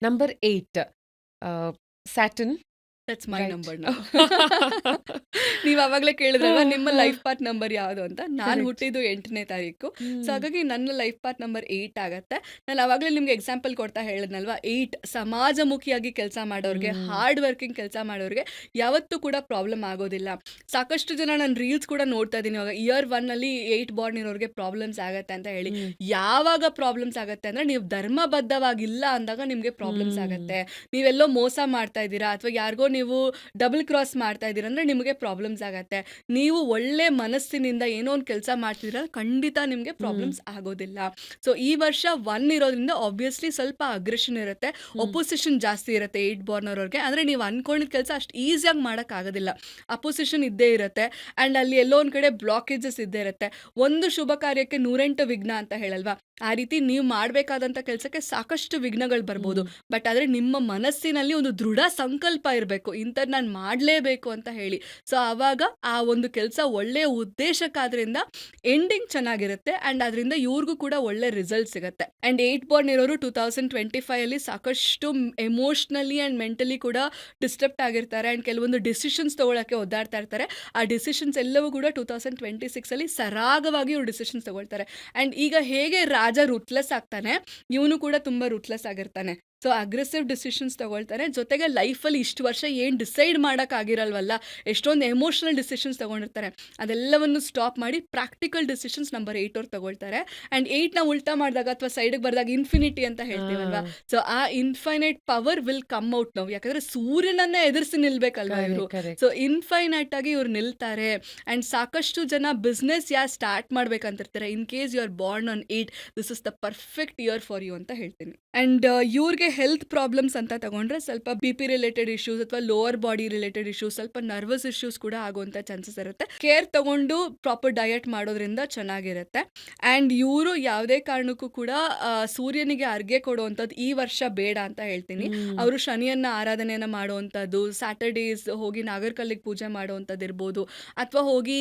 Number 8, Saturn, that's my right? Number now. ನೀವು ಆವಾಗಲೇ ಕೇಳಿದ್ರಲ್ವಾ ನಿಮ್ಮ ಲೈಫ್ ಪಾತ್ ನಂಬರ್ ಯಾವುದು ಅಂತ. ನಾನು ಕರೆಕ್ಟ್. ಹುಟ್ಟಿದ್ದು 8ನೇ ತಾರೀಕು. ಸೊ ಹ್ಮ್. ಹಾಗಾಗಿ ನನ್ನ ಲೈಫ್ ಪಾತ್ ನಂಬರ್ 8 ಆಗತ್ತೆ. ನಾನು ಆವಾಗಲೇ ನಿಮ್ಗೆ ಎಕ್ಸಾಂಪಲ್ ಕೊಡ್ತಾ ಹೇಳಿದ್ನಲ್ವಾ, 8 ಸಮಾಜಮುಖಿಯಾಗಿ ಕೆಲಸ ಮಾಡೋರಿಗೆ, ಹ್ಮ್. ಹಾರ್ಡ್ ವರ್ಕಿಂಗ್ ಕೆಲಸ ಮಾಡೋರಿಗೆ ಯಾವತ್ತೂ ಕೂಡ ಪ್ರಾಬ್ಲಮ್ ಆಗೋದಿಲ್ಲ. ಸಾಕಷ್ಟು ಜನ ನಾನು ರೀಲ್ಸ್ ಕೂಡ ನೋಡ್ತಾ ಇದ್ದೀನಿ ಇವಾಗ, ಇಯರ್ 1 8 ಬಾರ್ನ್ ಇರೋರಿಗೆ ಪ್ರಾಬ್ಲಮ್ಸ್ ಆಗತ್ತೆ ಅಂತ ಹೇಳಿ. ಹ್ಮ್. ಯಾವಾಗ ಪ್ರಾಬ್ಲಮ್ಸ್ ಆಗತ್ತೆ ಅಂದ್ರೆ, ನೀವು ಧರ್ಮಬದ್ಧವಾಗಿಲ್ಲ ಅಂದಾಗ ನಿಮಗೆ ಪ್ರಾಬ್ಲಮ್ಸ್ ಹ್ಮ್. ಆಗತ್ತೆ. ನೀವೆಲ್ಲೋ ಮೋಸ ಮಾಡ್ತಾ ಇದ್ದೀರಾ ಅಥವಾ ಯಾರಿಗೋ ನೀವು ಡಬಲ್ ಕ್ರಾಸ್ ಮಾಡ್ತಾ ಇದ್ದೀರಾ ಅಂದ್ರೆ ನಿಮಗೆ ಪ್ರಾಬ್ಲಮ್ಸ್ ಆಗತ್ತೆ. ನೀವು ಒಳ್ಳೆ ಮನಸ್ಸಿನಿಂದ ಏನೋ ಒಂದು ಕೆಲಸ ಮಾಡ್ತಿದ್ದೀರಾ, ಖಂಡಿತ ನಿಮಗೆ ಹ್ಮ್. ಪ್ರಾಬ್ಲಮ್ಸ್ ಆಗೋದಿಲ್ಲ. ಸೊ ಈ ವರ್ಷ 1 ಇರೋದ್ರಿಂದ ಆಬ್ವಿಯಸ್ಲಿ ಸ್ವಲ್ಪ ಅಗ್ರೆಷನ್ ಇರುತ್ತೆ, ಹ್ಮ್. ಒಪೋಸಿಷನ್ ಜಾಸ್ತಿ ಇರುತ್ತೆ 8 ಬಾರ್ನ್ ಅವ್ರಿಗೆ. ಅಂದ್ರೆ ನೀವು ಅನ್ಕೊಂಡಿದ್ದ ಕೆಲಸ ಅಷ್ಟು ಈಸಿಯಾಗಿ ಮಾಡಕ್ ಆಗೋದಿಲ್ಲ, ಅಪೋಸಿಷನ್ ಇದ್ದೇ ಇರುತ್ತೆ. ಅಂಡ್ ಅಲ್ಲಿ ಎಲ್ಲೋ ಒಂದ್ ಕಡೆ ಬ್ಲಾಕೇಜಸ್ ಇದ್ದೇ ಇರುತ್ತೆ. ಒಂದು ಶುಭ ಕಾರ್ಯಕ್ಕೆ 108 ವಿಘ್ನ ಅಂತ ಹೇಳಲ್ವಾ, ಆ ರೀತಿ ನೀವು ಮಾಡಬೇಕಾದಂತ ಕೆಲಸಕ್ಕೆ ಸಾಕಷ್ಟು ವಿಘ್ನಗಳು ಬರ್ಬೋದು. ಹ್ಮ್. ಬಟ್ ಆದ್ರೆ ನಿಮ್ಮ ಮನಸ್ಸಿನಲ್ಲಿ ಒಂದು ದೃಢ ಸಂಕಲ್ಪ ಇರಬೇಕು, ಇಂಥದ್ದು ನಾನು ಮಾಡಲೇಬೇಕು ಅಂತ ಹೇಳಿ. ಸೊ ಆವಾಗ ಆ ಒಂದು ಕೆಲಸ ಒಳ್ಳೆಯ ಉದ್ದೇಶಕ್ಕಾದ್ರಿಂದ ಎಂಡಿಂಗ್ ಚೆನ್ನಾಗಿರುತ್ತೆ ಅಂಡ್ ಅದರಿಂದ ಇವ್ರಿಗೂ ಕೂಡ ಒಳ್ಳೆ ರಿಸಲ್ಟ್ ಸಿಗುತ್ತೆ. ಅಂಡ್ 8 ಬಾರ್ನ್ ಇರೋರು 2025 ಅಲ್ಲಿ ಸಾಕಷ್ಟು ಎಮೋಷ್ನಲಿ ಅಂಡ್ ಮೆಂಟಲಿ ಕೂಡ ಡಿಸ್ಟರ್ಬ್ ಆಗಿರ್ತಾರೆ ಅಂಡ್ ಕೆಲವೊಂದು ಡಿಸಿಷನ್ಸ್ ತಗೊಳಕ್ಕೆ ಒದ್ದಾಡ್ತಾ ಇರ್ತಾರೆ. ಆ ಡಿಸಿಷನ್ಸ್ ಎಲ್ಲವೂ ಕೂಡ 2026 ಅಲ್ಲಿ ಸರಾಗವಾಗಿ ಇವ್ರು ಡಿಸಿಷನ್ಸ್ ತಗೊಳ್ತಾರೆ. ಅಂಡ್ ಈಗ ಹೇಗೆ ರಾಜ ರೂತ್ಲೆಸ್ ಆಗ್ತಾನೆ, ಇವನು ಕೂಡ ತುಂಬಾ ರೂತ್ಲೆಸ್ ಆಗಿರ್ತಾನೆ. ಸೊ ಅಗ್ರೆಸಿವ್ ಡಿಸಿಷನ್ಸ್ ತಗೊಳ್ತಾರೆ. ಜೊತೆಗೆ ಲೈಫಲ್ಲಿ ಇಷ್ಟು ವರ್ಷ ಏನು ಡಿಸೈಡ್ ಮಾಡೋಕ್ಕಾಗಿರಲ್ವಲ್ಲ, ಎಷ್ಟೊಂದು ಎಮೋಷನಲ್ ಡಿಸಿಷನ್ಸ್ ತಗೊಂಡಿರ್ತಾರೆ, ಅದೆಲ್ಲವನ್ನು ಸ್ಟಾಪ್ ಮಾಡಿ ಪ್ರಾಕ್ಟಿಕಲ್ ಡಿಸಿಷನ್ಸ್ ನಂಬರ್ 8 ಅವ್ರು ತಗೊಳ್ತಾರೆ. ಆ್ಯಂಡ್ 8ನ ಉಲ್ಟಾ ಮಾಡಿದಾಗ ಅಥವಾ ಸೈಡಿಗೆ ಬರೆದಾಗ ಇನ್ಫಿನಿಟಿ ಅಂತ ಹೇಳ್ತೀವಲ್ವಾ, ಸೊ ಆ infinite power will come out ನಾವು. ಯಾಕಂದರೆ ಸೂರ್ಯನನ್ನೇ ಎದುರಿಸಿ ನಿಲ್ಬೇಕಲ್ವಾ ಇವರು. Correct, correct. ಸೊ ಇನ್ಫೈನೈಟ್ ಆಗಿ ಇವ್ರು ನಿಲ್ತಾರೆ. ಆ್ಯಂಡ್ ಸಾಕಷ್ಟು ಜನ ಬಿಸ್ನೆಸ್ ಯಾರು ಸ್ಟಾರ್ಟ್ ಮಾಡ್ಬೇಕಂತಿರ್ತಾರೆ, in case you are born on 8, this is the perfect year for you ಅಂತ ಹೇಳ್ತೀನಿ. ಆ್ಯಂಡ್ ಇವ್ರಿಗೆ ಹೆಲ್ತ್ ಪ್ರಾಬ್ಲಮ್ಸ್ ಅಂತ ತಗೊಂಡ್ರೆ ಸ್ವಲ್ಪ ಬಿ ಪಿ ರಿಲೇಟೆಡ್ ಇಶ್ಯೂಸ್ ಅಥವಾ ಲೋವರ್ ಬಾಡಿ ರಿಲೇಟೆಡ್ ಇಶ್ಯೂಸ್, ಸ್ವಲ್ಪ ನರ್ವಸ್ ಇಶ್ಯೂಸ್ ಕೂಡ ಆಗುವಂಥ ಚಾನ್ಸಸ್ ಇರುತ್ತೆ. ಕೇರ್ ತಗೊಂಡು ಪ್ರಾಪರ್ ಡಯಟ್ ಮಾಡೋದ್ರಿಂದ ಚೆನ್ನಾಗಿರುತ್ತೆ. ಆ್ಯಂಡ್ ಇವರು ಯಾವುದೇ ಕಾರಣಕ್ಕೂ ಕೂಡ ಸೂರ್ಯನಿಗೆ ಅರ್ಘ್ಯ ಕೊಡುವಂಥದ್ದು ಈ ವರ್ಷ ಬೇಡ ಅಂತ ಹೇಳ್ತೀನಿ. ಹ್ಮ್. ಅವರು ಶನಿಯನ್ನ ಆರಾಧನೆಯನ್ನು ಮಾಡುವಂಥದ್ದು, ಸ್ಯಾಟರ್ಡೇಸ್ ಹೋಗಿ ನಾಗರಕಲ್ಲಿಗೆ ಪೂಜೆ ಮಾಡುವಂಥದ್ದು ಇರ್ಬೋದು, ಅಥವಾ ಹೋಗಿ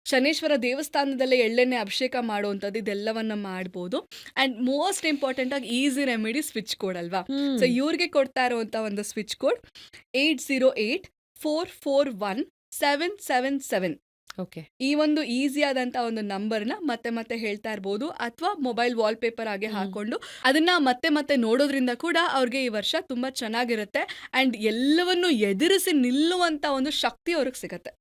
ಶನೇಶ್ವರ ದೇವಸ್ಥಾನದಲ್ಲೇ ಎಳ್ಳೆಣ್ಣೆ ಅಭಿಷೇಕ ಮಾಡುವಂಥದ್ದು, ಇದೆಲ್ಲವನ್ನ ಮಾಡ್ಬೋದು. ಆ್ಯಂಡ್ ಮೋಸ್ಟ್ ಇಂಪಾರ್ಟೆಂಟ್ ಆಗಿ ಈಸಿ ರೆಮಿಡಿ ಸ್ವಿಚ್ ಕೋಡ್ ಅಲ್ವಾ. ಹ್ಮ್. ಸೊ ಇವ್ರಿಗೆ ಕೊಡ್ತಾ ಇರುವಂಥ ಒಂದು ಸ್ವಿಚ್ ಕೋಡ್ 8084417777. ಓಕೆ. ಈ ಒಂದು ಈಸಿ ಆದಂಥ ಒಂದು ನಂಬರ್ನ ಮತ್ತೆ ಮತ್ತೆ ಹೇಳ್ತಾ ಇರ್ಬೋದು, ಅಥವಾ ಮೊಬೈಲ್ ವಾಲ್ಪೇಪರ್ ಆಗಿ ಹ್ಮ್. ಹಾಕೊಂಡು ಅದನ್ನ ಮತ್ತೆ ಮತ್ತೆ ನೋಡೋದ್ರಿಂದ ಕೂಡ ಅವ್ರಿಗೆ ಈ ವರ್ಷ ತುಂಬಾ ಚೆನ್ನಾಗಿರುತ್ತೆ. ಆ್ಯಂಡ್ ಎಲ್ಲವನ್ನು ಎದುರಿಸಿ ನಿಲ್ಲುವಂಥ ಒಂದು ಶಕ್ತಿ ಅವ್ರಿಗೆ ಸಿಗತ್ತೆ.